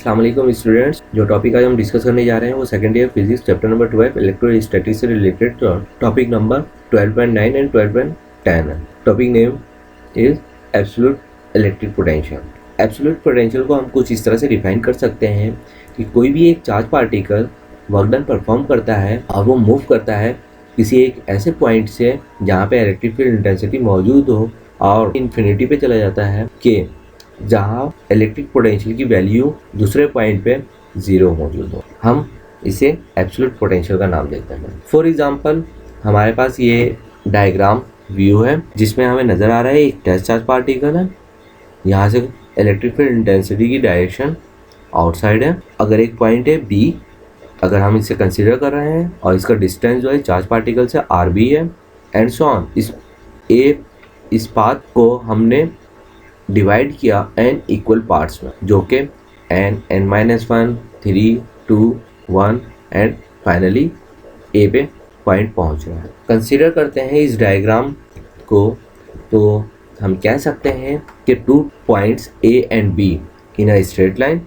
अस्सलाम वालेकुम स्टूडेंट्स। जो टॉपिक आज हम डिस्कस करने जा रहे हैं वो second year physics chapter number 12 electrostatics से रिलेटेड टॉपिक नंबर 12.9 एंड 12.10 है। Topic name is absolute electric potential. Absolute potential को हम कुछ इस तरह से डिफाइन कर सकते हैं कि कोई भी एक charge particle work done perform करता है और वो मूव करता है किसी एक ऐसे पॉइंट से जहाँ पे इलेक्ट्रिक फील्ड इंटेंसिटी मौजूद हो और इन्फिनिटी पे चला जाता है कि जहाँ इलेक्ट्रिक पोटेंशियल की वैल्यू दूसरे पॉइंट पे ज़ीरो मौजूद हो। हम इसे एब्सोल्यूट पोटेंशियल का नाम देते हैं। फॉर एग्जांपल हमारे पास ये डायग्राम व्यू है जिसमें हमें नज़र आ रहा है एक टेस्ट चार्ज पार्टिकल है। यहाँ से इलेक्ट्रिक फील्ड इंटेंसिटी की डायरेक्शन आउटसाइड है। अगर एक पॉइंट है बी, अगर हम इसे कंसिडर कर रहे हैं और इसका डिस्टेंस जो है चार्ज पार्टिकल से आर बी है एंड सो ऑन। इस पाथ को हमने डिवाइड किया n इक्वल पार्ट्स में, जो कि n, n-1, 3, 2, 1 and finally a पे पॉइंट पहुंच रहा है। कंसीडर करते हैं इस डायग्राम को तो हम कह सकते हैं कि 2 points a and b in a straight line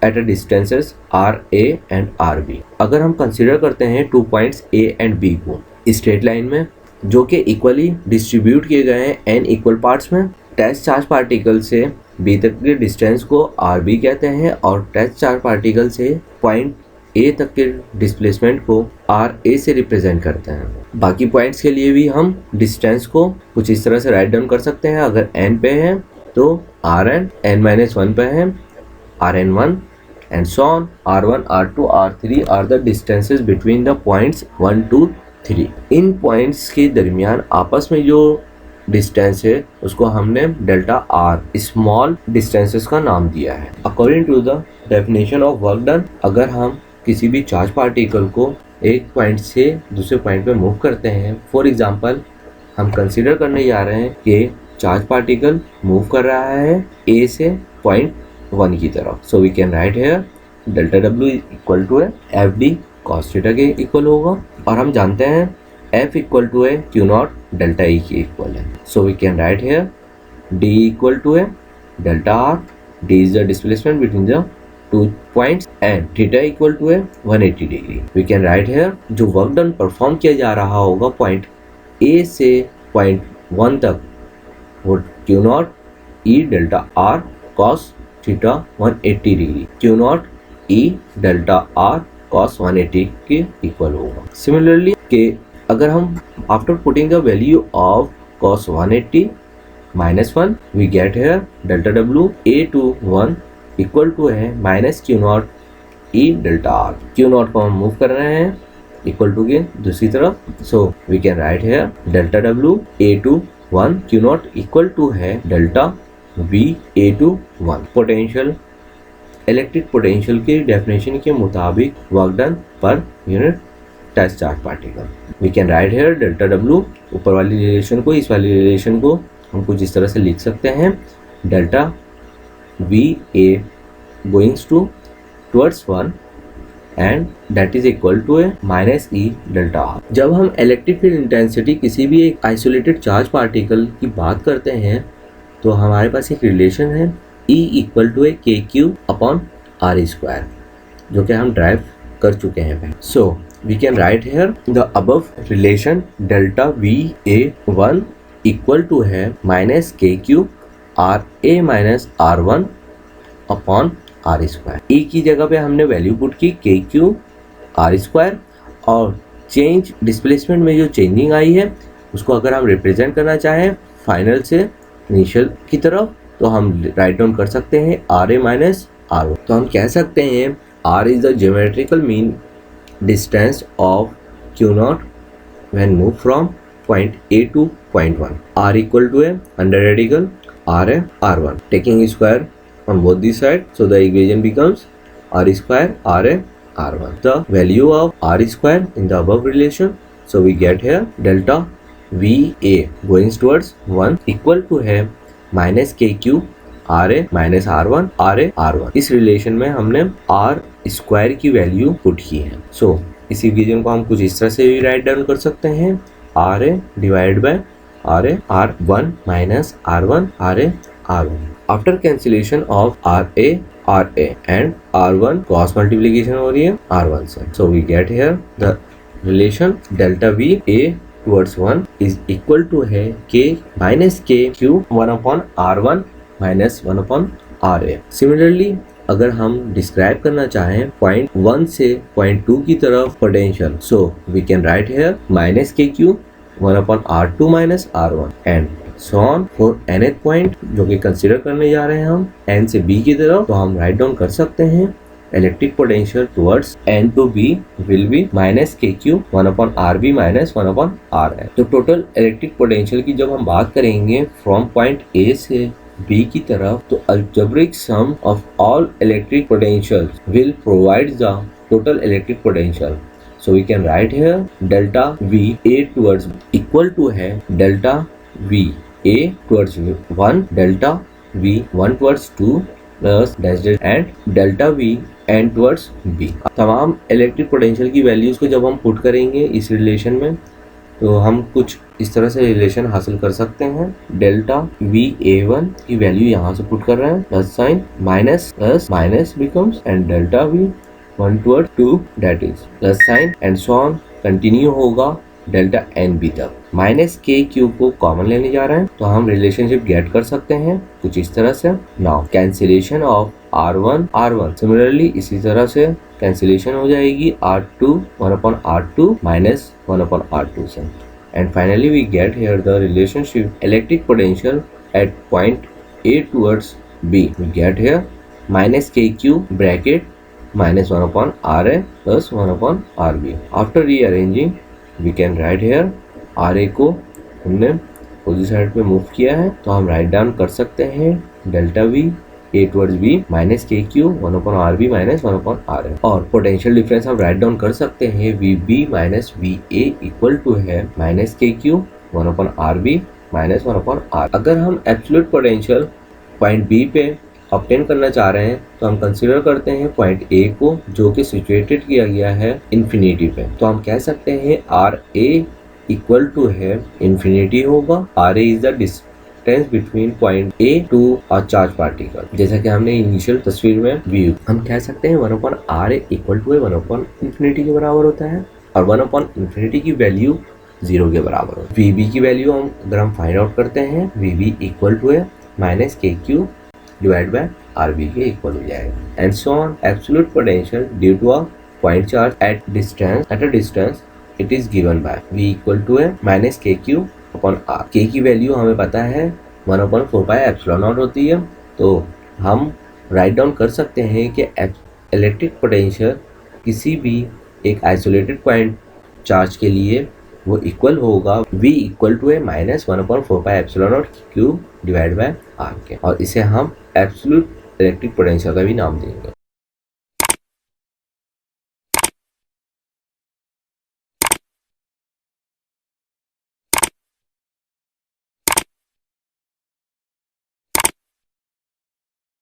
at a distances RA and RB। अगर हम कंसीडर करते हैं 2 पॉइंट्स a एंड b को स्ट्रेट लाइन में जो कि इक्वली डिस्ट्रीब्यूट किए गए हैं n इक्वल पार्ट्स में, टेस्ट चार्ज पार्टिकल से बी तक के डिस्टेंस को आर बी कहते हैं और टेस्ट चार्ज पार्टिकल से पॉइंट ए तक के डिस्प्लेसमेंट को आर ए से रिप्रेजेंट करते हैं। बाकी पॉइंट्स के लिए भी हम डिस्टेंस को कुछ इस तरह से राइट डाउन कर सकते हैं। अगर एन पे है तो आर एन, n-1 पे है Rn1 and so on. R1, R2, R3 are the distances between the points 1, 2, 3। इन पॉइंट्स के दरमियान आपस में जो डिस्टेंस है उसको हमने डेल्टा आर स्मॉल डिस्टेंसेस का नाम दिया है। According to the definition of work done, अगर हम किसी भी चार्ज पार्टिकल को एक पॉइंट से दूसरे पॉइंट पे मूव करते हैं, फॉर एग्जांपल हम कंसीडर करने जा रहे हैं कि चार्ज पार्टिकल मूव कर रहा है ए से पॉइंट 1 की तरफ। So we can write here delta W equal to है एफ डी कॉस थीटा के इक्वल होगा और हम जानते हैं F इक्वल टू है क्यू नॉट डेल्टा ई के इक्वल है। So we can write here D equal to है delta R. D is the displacement between the 2 points and theta equal to है 180 degree. We can write here जो work done perform किया जा रहा होगा point A से point 1 तक वो Q naught E delta R cos theta 180 degree, Q naught E delta R cos 180 के इक्वल होगा। सिमिलरली के अगर हम after putting the value of cos 180 -1 we get here delta W A21 equal to है minus Q naught E delta R. Q naught को हम move कर रहे हैं इक्वल टू के दूसरी तरफ। So we can write here delta W A21 Q naught equal to है delta V A21। Potential electric potential की डेफिनेशन के मुताबिक work done per unit test charge particle. We can write here delta W, ऊपर वाली relation को इस वाली relation को हम कुछ इस तरह से लिख सकते हैं delta V A goings to towards 1 and that is equal to A minus E delta R. जब हम इलेक्ट्रिक फील्ड इंटेंसिटी किसी भी एक आइसोलेटेड चार्ज पार्टिकल की बात करते हैं तो हमारे पास एक रिलेशन है E इक्वल टू ए के क्यू अपॉन आर स्क्वायर, जो कि हम ड्राइव कर चुके हैं। सो we can write here the above relation delta VA1 equal to है minus KQ RA minus R1 upon R square। E की जगह पे हमने वैल्यू पुट की KQ R square और चेंज डिस्प्लेसमेंट में जो चेंजिंग आई है उसको अगर हम रिप्रेजेंट करना चाहें फाइनल से इनिशियल की तरफ तो हम राइट डाउन कर सकते हैं RA minus R1। तो हम कह सकते हैं R is the geometrical mean distance of Q naught when moved from point A to point 1. R equal to a under radical RA R1. Taking square on both these sides, so the equation becomes R square RA R1. The value of R square in the above relation, so we get here delta VA going towards 1 equal to है minus KQ RA minus R1 RA R1। इस relation में हमने R square की value put की है। सो इस equation को हम कुछ इस तरह से भी राइट डाउन कर सकते हैं RA divide by RA R1 minus R1 RA R1। After cancellation of R A and R1 cross multiplication हो रही है R1 से, so we get here the relation delta V A towards 1 is equal to है K minus K Q 1 upon R1 minus 1 upon RA। Similarly अगर हम describe करना चाहें point 1 से पॉइंट 2 की तरफ potential, so we can write here minus K Q 1 upon R2 minus R1 and so on for nth point जो कि consider करने जा रहे हैं हम n से b की तरफ, तो हम राइट डाउन कर सकते हैं electric potential towards n to b will be minus K Q 1 upon RB minus 1 upon RN। तो टोटल इलेक्ट्रिक पोटेंशियल की जब हम बात करेंगे फ्रॉम पॉइंट A से B की तरफ, तो algebraic sum of all electric potentials will provide the total electric potential. So we can write here delta V A towards equal to है delta V A towards 1 delta V 1 towards 2 plus dash dash and delta V n towards B। तमाम electric potential की values को जब हम put करेंगे इस relation में, तो हम कुछ इस तरह से रिलेशन हासिल कर सकते हैं। डेल्टा वी A1 की वैल्यू यहाँ से पुट कर रहे हैं, plus sign minus plus minus becomes and delta V 1 toward 2 that is plus sign and so on continue होगा डेल्टा एन बी तक। माइनस के क्यू को कॉमन लेने जा रहे हैं, तो हम रिलेशनशिप गेट कर सकते हैं कुछ इस तरह से। Now cancellation of R1 similarly इसी तरह से कैंसिलेशन हो जाएगी R2 1 upon R2 minus 1 upon R2 से, and finally we get here the relationship electric potential at point A towards B। we get here minus KQ bracket minus 1 upon RA plus 1 upon RB। after rearranging we can write here RA को हमने position side पे move किया है, तो हम write down कर सकते हैं delta V A towards B minus K Q 1 upon RB minus 1 upon RA, और पोटेंशियल डिफरेंस हम राइट डाउन कर सकते हैं VB minus VA equal to है minus K Q 1 upon RB minus 1 upon R। अगर हम एब्सोल्यूट पोटेंशियल पॉइंट B पे obtain करना चाह रहे हैं, तो हम कंसीडर करते हैं पॉइंट A को जो कि सिचुएटेड किया गया है इन्फिनिटी पे, तो हम कह सकते हैं RA इक्वल टू है इन्फिनिटी होगा। RA is the distance between point A to a charge particle, जैसा कि हमने इनिशियल तस्वीर में व्यू। हम कह सकते हैं 1 upon RA equal to 1 upon infinity के बराबर होता है, और 1 upon इन्फिनिटी की वैल्यू 0 के बराबर होती है। VB की वैल्यू अगर हम फाइंड आउट करते हैं, VB इक्वल टू है minus K Q divide by RB के इक्वल हो जाएगा, and so on. Absolute potential due to a point charge at a distance it is given by V equal to है minus K Q upon R। K की value हमें पता है 1 upon 4 pi epsilon not होती है, तो हम write down कर सकते हैं कि इलेक्ट्रिक पोटेंशियल किसी भी एक आइसोलेटेड पॉइंट चार्ज के लिए वो इक्वल होगा V इक्वल टू है minus 1 upon 4 pi epsilon not Q divide bye R के, और इसे हम एब्सोल्यूट इलेक्ट्रिक पोटेंशियल का भी नाम देंगे।